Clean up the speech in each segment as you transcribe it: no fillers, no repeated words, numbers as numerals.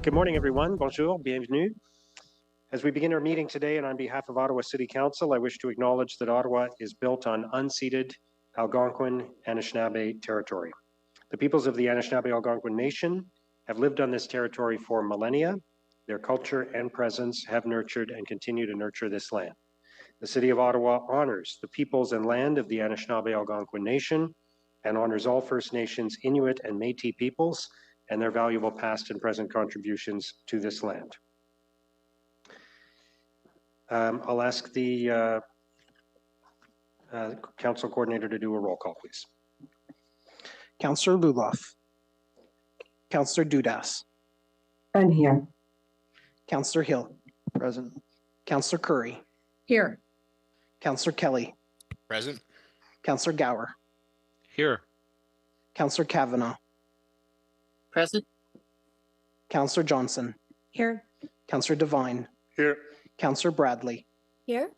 Good morning, everyone. Bonjour, bienvenue. As we begin our meeting today, and on behalf of Ottawa City Council, I wish to acknowledge that Ottawa is built on unceded Algonquin Anishinaabe territory. The peoples of the Anishinaabe-Algonquin Nation have lived on this territory for millennia. Their culture and presence have nurtured and continue to nurture this land. The City of Ottawa honors the peoples and land of the Anishinaabe-Algonquin Nation and honors all First Nations, Inuit, and Métis peoples and their valuable past and present contributions to this land. I'll ask the council coordinator to do a roll call, please. Councillor Luloff. Councillor Dudas. I'm here. Councillor Hill. Present. Councillor Curry. Here. Councillor Kelly. Present. Councillor Gower. Here. Councillor Kavanaugh. Present. Councillor Johnson. Here. Councillor Devine. Here. Councillor Bradley. Here.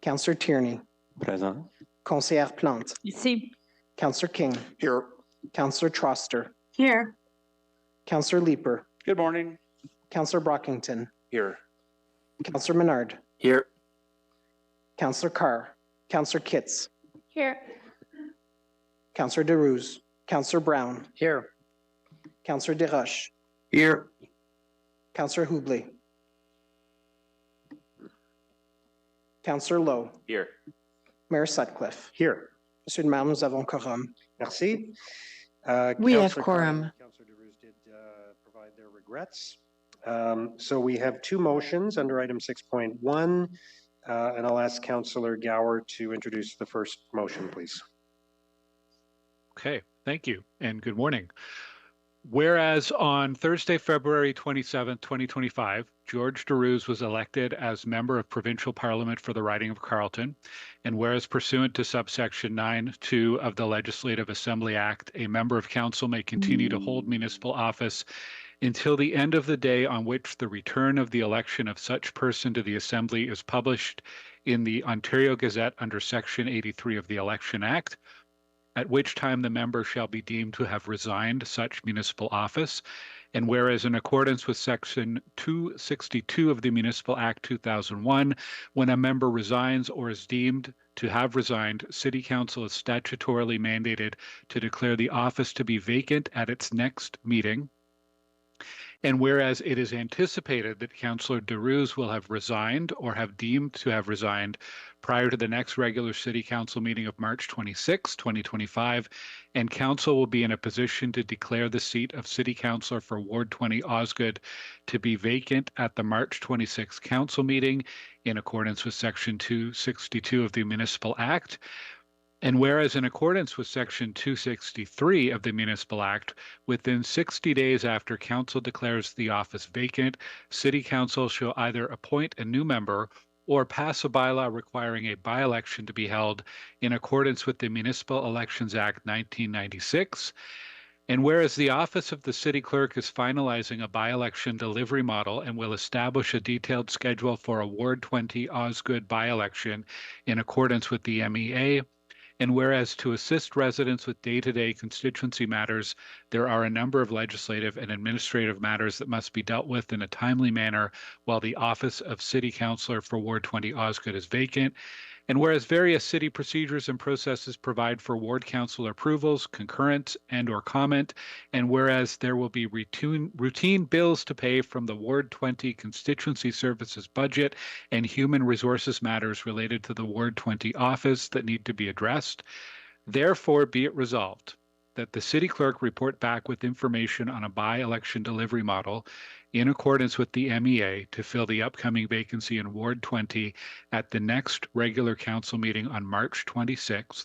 Councillor Tierney. Present. Conseillère Plante. Ici. Councillor King. Here. Councillor Troster. Here. Councillor Leeper. Good morning. Councillor Brockington. Here. Councillor Menard. Here. Councillor Carr. Councillor Kitts. Here. Councillor DeRuse. Councillor Brown. Here. Councillor Desroches. Here. Councillor Hublé. Councillor Lowe. Here. Mayor Sutcliffe. Here. Monsieur et Madame, nous avons quorum. Merci. We have Councillor quorum. Carr and Councillor DeRuse did provide their regrets. So we have two motions under item 6.1, and I'll ask Councillor Gower to introduce the first motion, please. Okay, thank you, and good morning. Whereas on Thursday, February 27, 2025, George DeRuse was elected as member of Provincial Parliament for the riding of Carleton, and whereas pursuant to subsection 9(2) of the Legislative Assembly Act, a member of council may continue to hold municipal office until the end of the day on which the return of the election of such person to the Assembly is published in the Ontario Gazette under Section 83 of the Election Act, at which time the member shall be deemed to have resigned such municipal office. And whereas in accordance with Section 262 of the Municipal Act 2001, when a member resigns or is deemed to have resigned, City Council is statutorily mandated to declare the office to be vacant at its next meeting. And whereas it is anticipated that Councillor DeRuse will have resigned or have deemed to have resigned prior to the next regular City Council meeting of March 26, 2025, and Council will be in a position to declare the seat of City Councillor for Ward 20 Osgoode to be vacant at the March 26 Council meeting in accordance with Section 262 of the Municipal Act. And whereas in accordance with Section 263 of the Municipal Act, within 60 days after Council declares the office vacant, City Council shall either appoint a new member or pass a bylaw requiring a by-election to be held in accordance with the Municipal Elections Act 1996. And whereas the Office of the City Clerk is finalizing a by-election delivery model and will establish a detailed schedule for a Ward 20 Osgoode by-election in accordance with the MEA, and whereas to assist residents with day-to-day constituency matters, there are a number of legislative and administrative matters that must be dealt with in a timely manner while the office of City Councillor for Ward 20 Osgoode is vacant. And whereas various city procedures and processes provide for ward councillor approvals, concurrence, and/or comment, and whereas there will be routine bills to pay from the Ward 20 constituency services budget and human resources matters related to the Ward 20 office that need to be addressed, therefore be it resolved that the City Clerk report back with information on a by-election delivery model in accordance with the MEA to fill the upcoming vacancy in Ward 20 at the next regular council meeting on March 26th,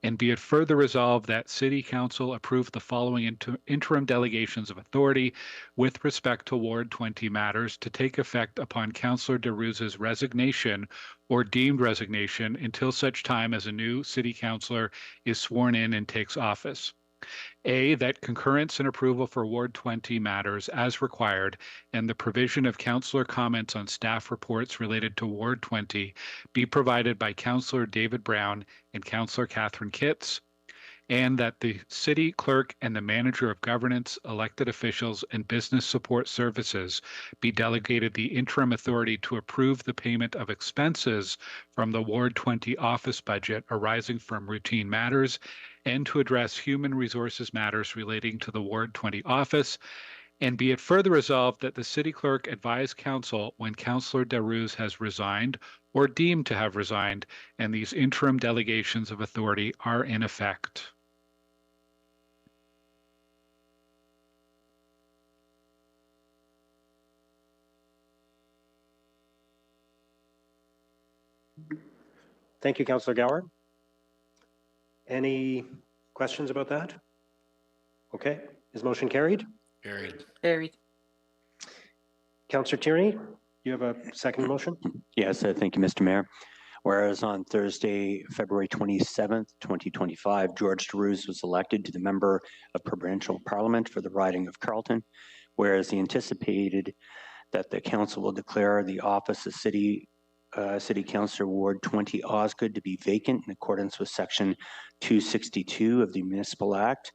and be it further resolved that City Council approve the following interim delegations of authority with respect to Ward 20 matters to take effect upon Councillor DeRuse's resignation or deemed resignation until such time as a new City Councillor is sworn in and takes office. A, that concurrence and approval for Ward 20 matters as required and the provision of councillor comments on staff reports related to Ward 20 be provided by Councillor David Brown and Councillor Catherine Kitts. and that the city clerk and the manager of governance, elected officials, and business support services be delegated the interim authority to approve the payment of expenses from the Ward 20 office budget arising from routine matters and to address human resources matters relating to the Ward 20 office. And be it further resolved that the city clerk advise council when Councillor Darouz has resigned or deemed to have resigned, and these interim delegations of authority are in effect. Thank you, Councillor Gower. Any questions about that? Okay, is motion carried? Carried. Carried. Councillor Tierney, you have a second motion? Yes, thank you, Mr. Mayor. Whereas on Thursday, February 27th, 2025, George Darouz was elected to the member of Provincial Parliament for the riding of Carleton, whereas he anticipated that the council will declare the office of City Councillor Ward 20 Osgood to be vacant in accordance with Section 262 of the Municipal Act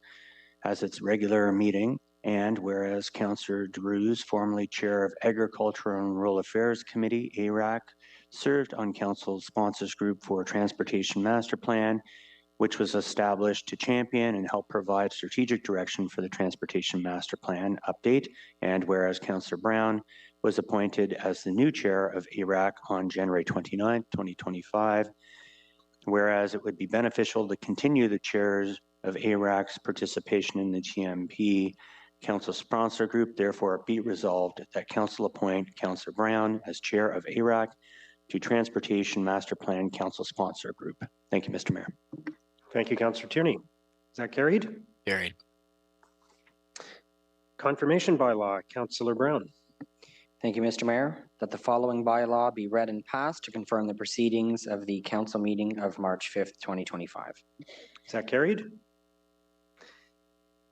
as its regular meeting. And whereas Councillor Darouz, formerly Chair of Agriculture and Rural Affairs Committee, ARAC, served on Council's Sponsors Group for Transportation Master Plan, which was established to champion and help provide strategic direction for the Transportation Master Plan update. And whereas Councillor Brown was appointed as the new chair of ARAC on January 29, 2025, whereas it would be beneficial to continue the chairs of ARAC's participation in the TMP Council Sponsor Group, therefore be resolved that Council appoint Councillor Brown as chair of ARAC to Transportation Master Plan Council Sponsor Group. Thank you, Mr. Mayor. Thank you, Councillor Tierney. Is that carried? Carried. Confirmation bylaw, Councillor Brown. Thank you, Mr. Mayor. That the following bylaw be read and passed to confirm the proceedings of the council meeting of March 5th, 2025. Is that carried?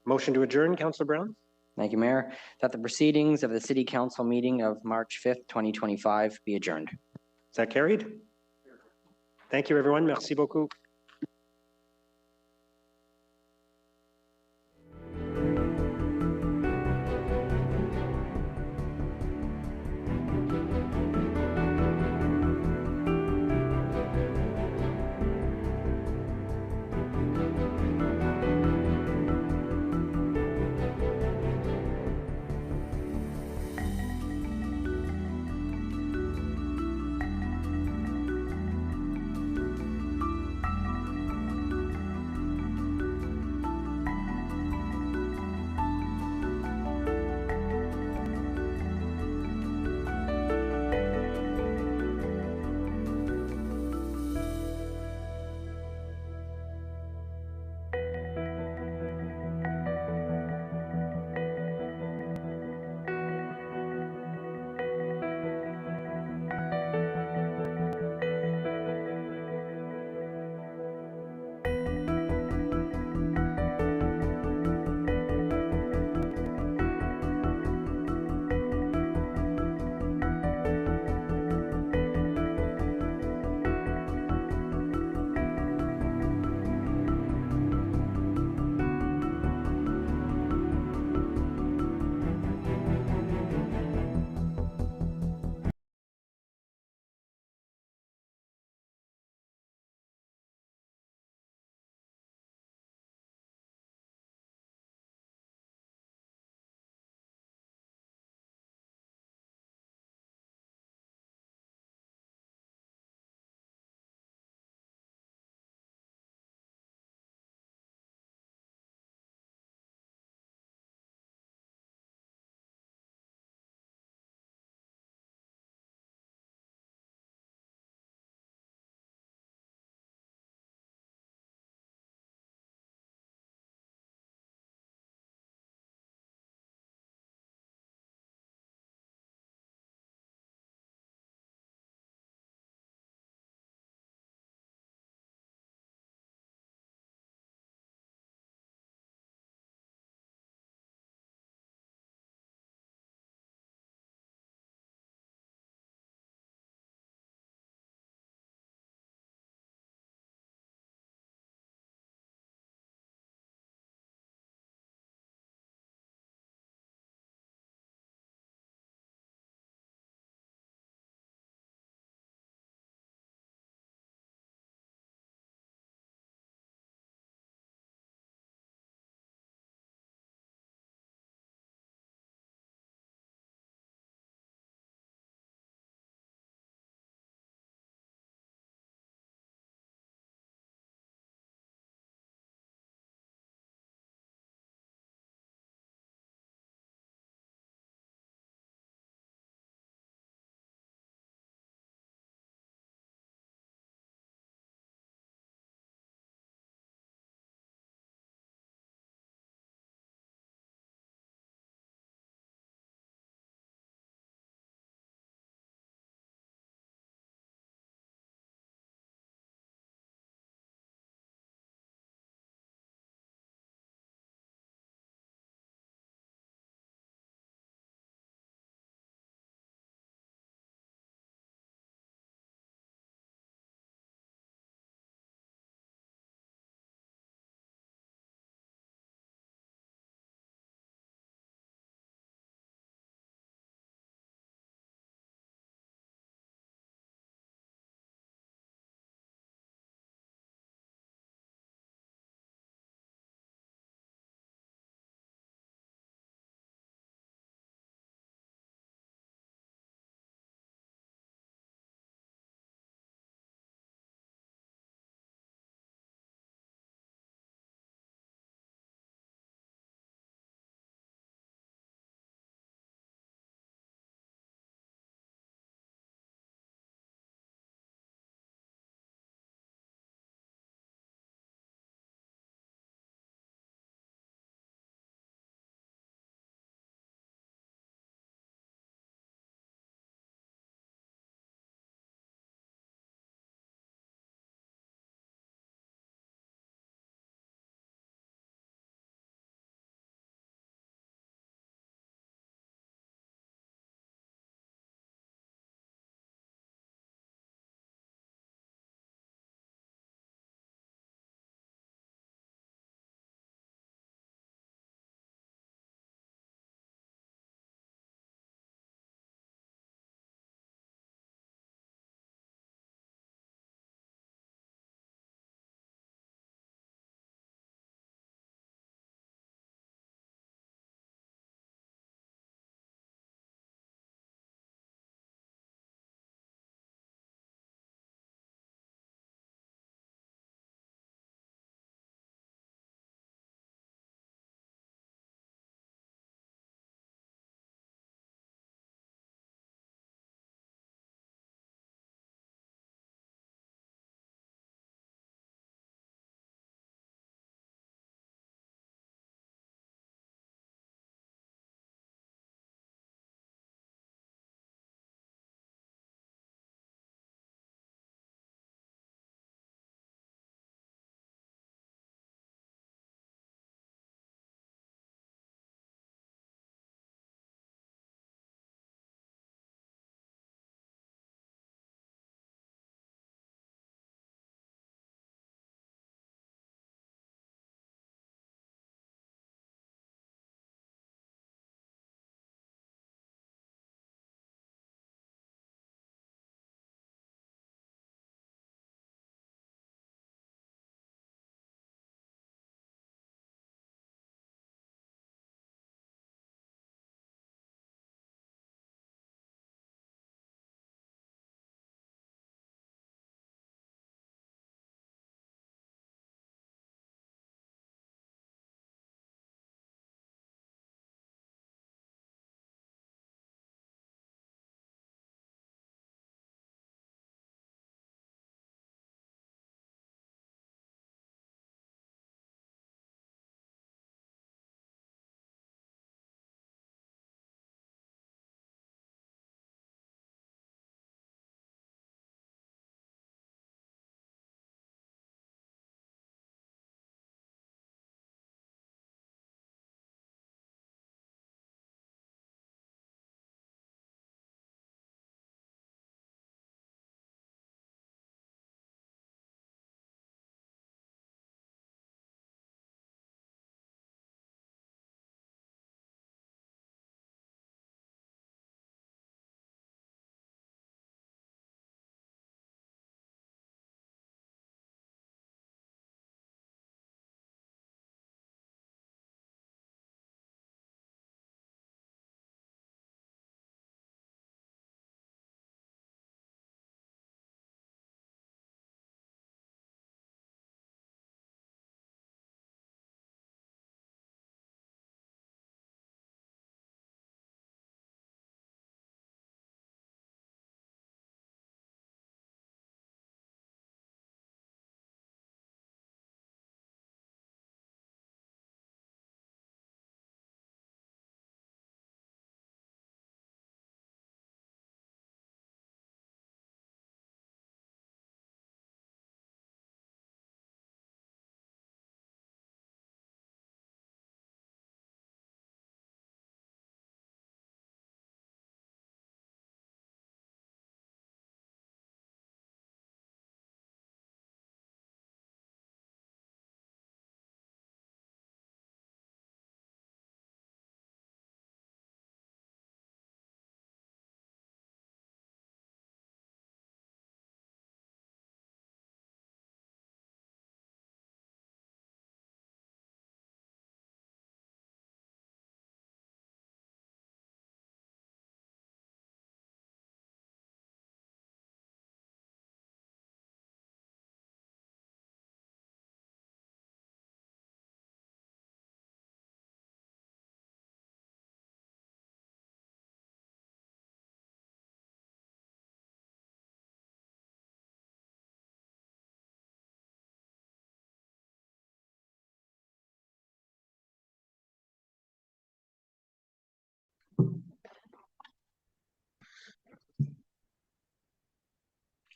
Motion to adjourn, Councillor Brown. Thank you, Mayor. That the proceedings of the City Council meeting of March 5th, 2025 be adjourned. Is that carried? Thank you, everyone. Merci beaucoup.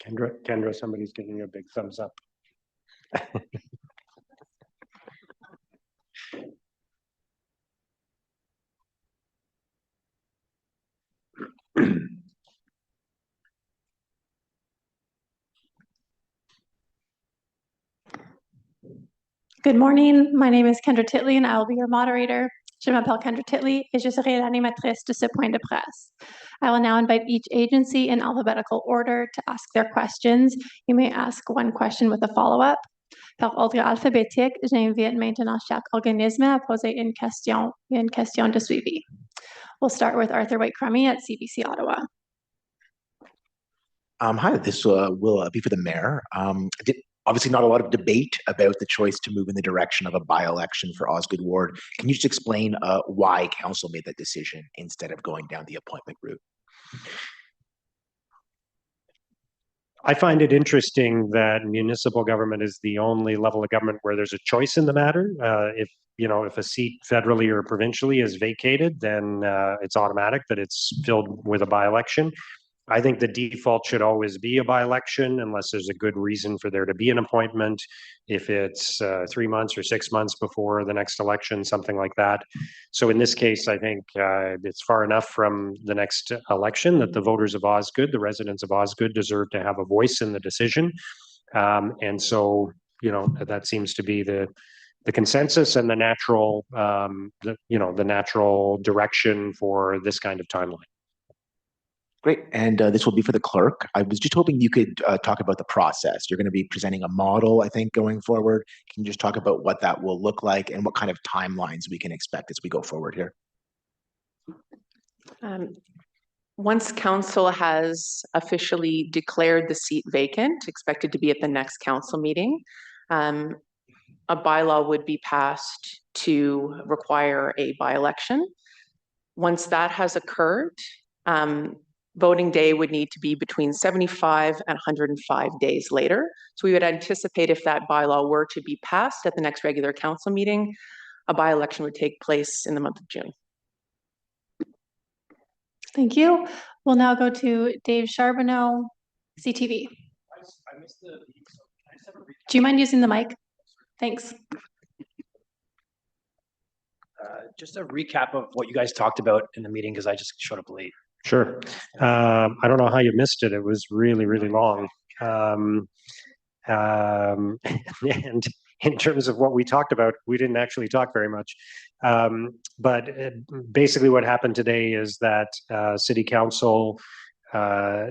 Kendra, somebody's giving you a big thumbs up. Good morning. My name is Kendra Titley and I will be your moderator. Je m'appelle Kendra Titley et je serai l'animatrice de ce point de presse. I will now invite each agency in alphabetical order to ask their questions. You may ask one question with a follow-up. Par ordre alphabétique, j'invite maintenant chaque organisme à poser une question de suivi. We'll start with Arthur White-Crummey at CBC Ottawa. Hi, this will be for the mayor. Obviously not a lot of debate about the choice to move in the direction of a by-election for Osgood Ward. Can you just explain why council made that decision instead of going down the appointment route? I find it interesting that municipal government is the only level of government where there's a choice in the matter. If a seat federally or provincially is vacated, then it's automatic that it's filled with a by-election. I think the default should always be a by-election unless there's a good reason for there to be an appointment. If it's 3 months or 6 months before the next election, something like that. So in this case, I think it's far enough from the next election that the voters of Osgood, the residents of Osgood, deserve to have a voice in the decision. And so, that seems to be the consensus and the natural, the natural direction for this kind of timeline. Great. And this will be for the clerk. I was just hoping you could talk about the process. You're going to be presenting a model, I think, going forward. Can you just talk about what that will look like and what kind of timelines we can expect as we go forward here? Once council has officially declared the seat vacant, expected to be at the next council meeting, a bylaw would be passed to require a by-election. Once that has occurred, voting day would need to be between 75 and 105 days later. So we would anticipate if that bylaw were to be passed at the next regular council meeting, a by-election would take place in the month of June. Thank you. We'll now go to Dave Charbonneau, CTV. Do you mind using the mic? Thanks. Just a recap of what you guys talked about in the meeting because I just showed up late. Sure. I don't know how you missed it. It was really, really long. And in terms of what we talked about, we didn't actually talk very much. But basically what happened today is that City Council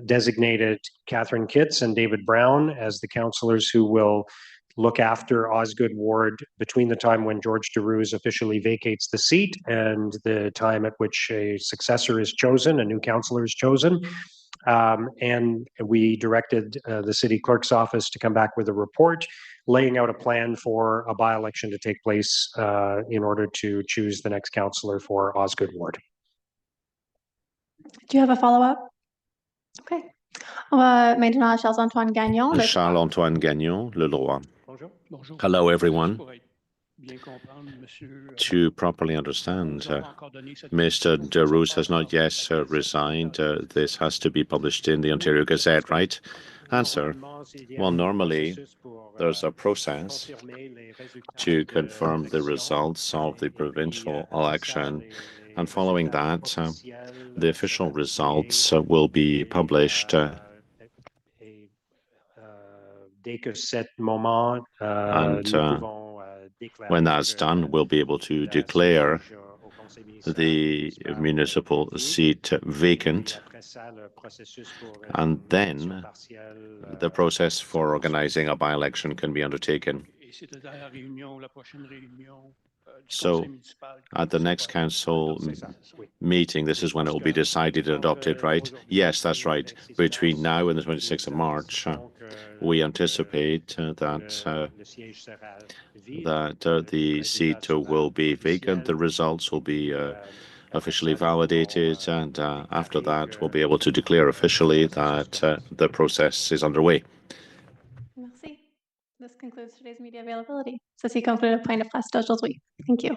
designated Catherine Kitts and David Brown as the councillors who will look after Osgood Ward between the time when George Deroux officially vacates the seat and the time at which a successor is chosen, a new councillor is chosen. And we directed the city clerk's office to come back with a report laying out a plan for a by-election to take place in order to choose the next councillor for Osgood Ward. Do you have a follow-up? Okay. Maintenant, Charles-Antoine Gagnon. Charles-Antoine Gagnon, Le Droit. Hello, everyone. To properly understand, Mr. Deroux has not yet resigned. This has to be published in the Ontario Gazette, right? Answer. Well, normally, there's a process to confirm the results of the provincial election. And following that, the official results will be published. And when that's done, we'll be able to declare the municipal seat vacant. And then the process for organizing a by-election can be undertaken. So at the next council meeting, this is when it will be decided and adopted, right? Yes, that's right. Between now and the 26th of March, we anticipate that the seat will be vacant. The results will be officially validated, and after that, we'll be able to declare officially that the process is underway. Merci. This concludes today's media availability. Ceci conclut le point de presse d'aujourd'hui. Thank you.